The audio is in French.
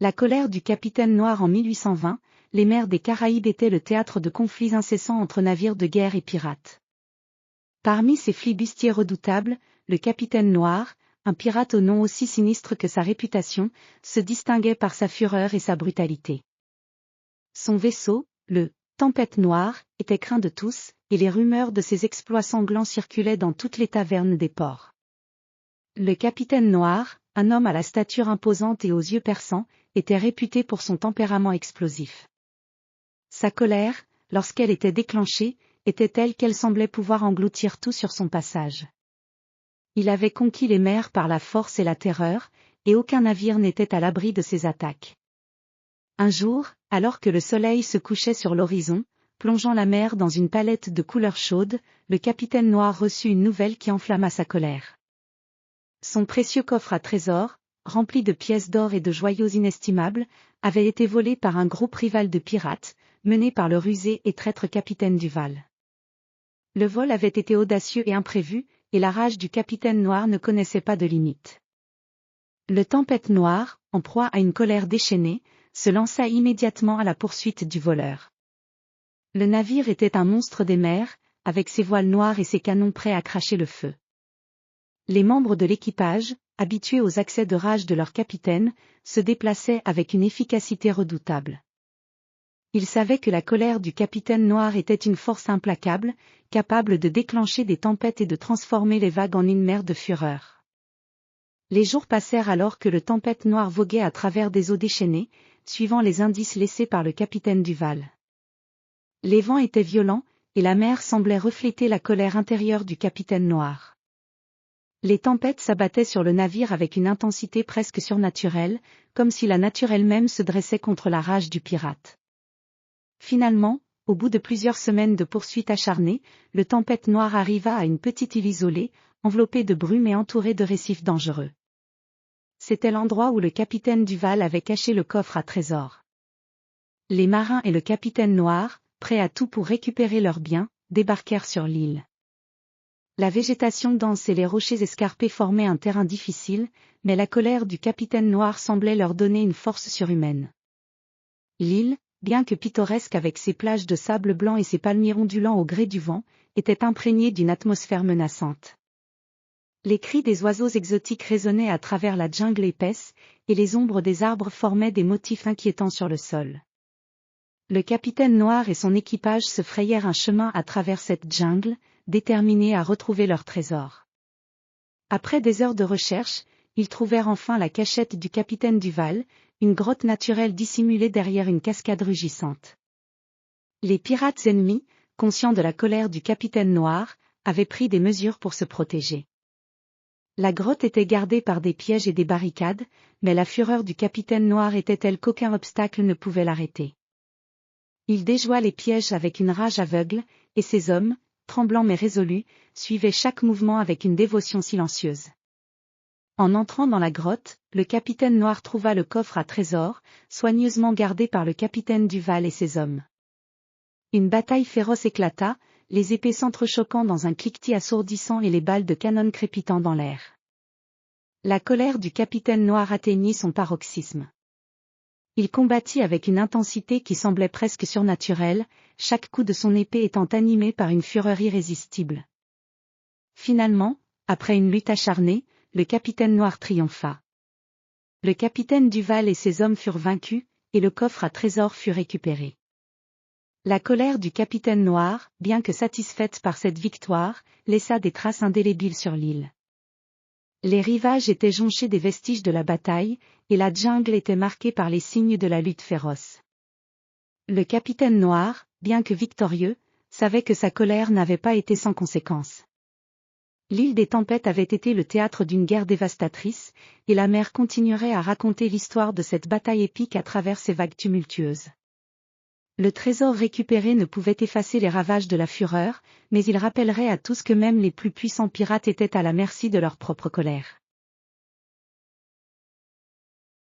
La colère du capitaine Noir en 1820, les mers des Caraïbes étaient le théâtre de conflits incessants entre navires de guerre et pirates. Parmi ces flibustiers redoutables, le capitaine Noir, un pirate au nom aussi sinistre que sa réputation, se distinguait par sa fureur et sa brutalité. Son vaisseau, le « Tempête Noire », était craint de tous, et les rumeurs de ses exploits sanglants circulaient dans toutes les tavernes des ports. Le capitaine Noir, un homme à la stature imposante et aux yeux perçants, était réputé pour son tempérament explosif. Sa colère, lorsqu'elle était déclenchée, était telle qu'elle semblait pouvoir engloutir tout sur son passage. Il avait conquis les mers par la force et la terreur, et aucun navire n'était à l'abri de ses attaques. Un jour, alors que le soleil se couchait sur l'horizon, plongeant la mer dans une palette de couleurs chaudes, le capitaine Noir reçut une nouvelle qui enflamma sa colère. Son précieux coffre à trésors, rempli de pièces d'or et de joyaux inestimables, avait été volé par un groupe rival de pirates, mené par le rusé et traître capitaine Duval. Le vol avait été audacieux et imprévu, et la rage du capitaine Noir ne connaissait pas de limite. Le Tempête Noire, en proie à une colère déchaînée, se lança immédiatement à la poursuite du voleur. Le navire était un monstre des mers, avec ses voiles noires et ses canons prêts à cracher le feu. Les membres de l'équipage, habitués aux accès de rage de leur capitaine, se déplaçaient avec une efficacité redoutable. Ils savaient que la colère du capitaine Noir était une force implacable, capable de déclencher des tempêtes et de transformer les vagues en une mer de fureur. Les jours passèrent alors que le Tempête Noire voguait à travers des eaux déchaînées, suivant les indices laissés par le capitaine Duval. Les vents étaient violents, et la mer semblait refléter la colère intérieure du capitaine Noir. Les tempêtes s'abattaient sur le navire avec une intensité presque surnaturelle, comme si la nature elle-même se dressait contre la rage du pirate. Finalement, au bout de plusieurs semaines de poursuites acharnées, le Tempête Noire arriva à une petite île isolée, enveloppée de brume et entourée de récifs dangereux. C'était l'endroit où le capitaine Duval avait caché le coffre à trésors. Les marins et le capitaine Noir, prêts à tout pour récupérer leurs biens, débarquèrent sur l'île. La végétation dense et les rochers escarpés formaient un terrain difficile, mais la colère du capitaine Noir semblait leur donner une force surhumaine. L'île, bien que pittoresque avec ses plages de sable blanc et ses palmiers ondulants au gré du vent, était imprégnée d'une atmosphère menaçante. Les cris des oiseaux exotiques résonnaient à travers la jungle épaisse, et les ombres des arbres formaient des motifs inquiétants sur le sol. Le capitaine Noir et son équipage se frayèrent un chemin à travers cette jungle, déterminés à retrouver leur trésor. Après des heures de recherche, ils trouvèrent enfin la cachette du capitaine Duval, une grotte naturelle dissimulée derrière une cascade rugissante. Les pirates ennemis, conscients de la colère du capitaine Noir, avaient pris des mesures pour se protéger. La grotte était gardée par des pièges et des barricades, mais la fureur du capitaine Noir était telle qu'aucun obstacle ne pouvait l'arrêter. Il déjoua les pièges avec une rage aveugle, et ses hommes, tremblants mais résolus, suivaient chaque mouvement avec une dévotion silencieuse. En entrant dans la grotte, le capitaine Noir trouva le coffre à trésors, soigneusement gardé par le capitaine Duval et ses hommes. Une bataille féroce éclata, les épées s'entrechoquant dans un cliquetis assourdissant et les balles de canon crépitant dans l'air. La colère du capitaine Noir atteignit son paroxysme. Il combattit avec une intensité qui semblait presque surnaturelle, chaque coup de son épée étant animé par une fureur irrésistible. Finalement, après une lutte acharnée, le capitaine Noir triompha. Le capitaine Duval et ses hommes furent vaincus, et le coffre à trésors fut récupéré. La colère du capitaine Noir, bien que satisfaite par cette victoire, laissa des traces indélébiles sur l'île. Les rivages étaient jonchés des vestiges de la bataille, et la jungle était marquée par les signes de la lutte féroce. Le capitaine Noir, bien que victorieux, savait que sa colère n'avait pas été sans conséquence. L'île des tempêtes avait été le théâtre d'une guerre dévastatrice, et la mer continuerait à raconter l'histoire de cette bataille épique à travers ses vagues tumultueuses. Le trésor récupéré ne pouvait effacer les ravages de la fureur, mais il rappellerait à tous que même les plus puissants pirates étaient à la merci de leur propre colère.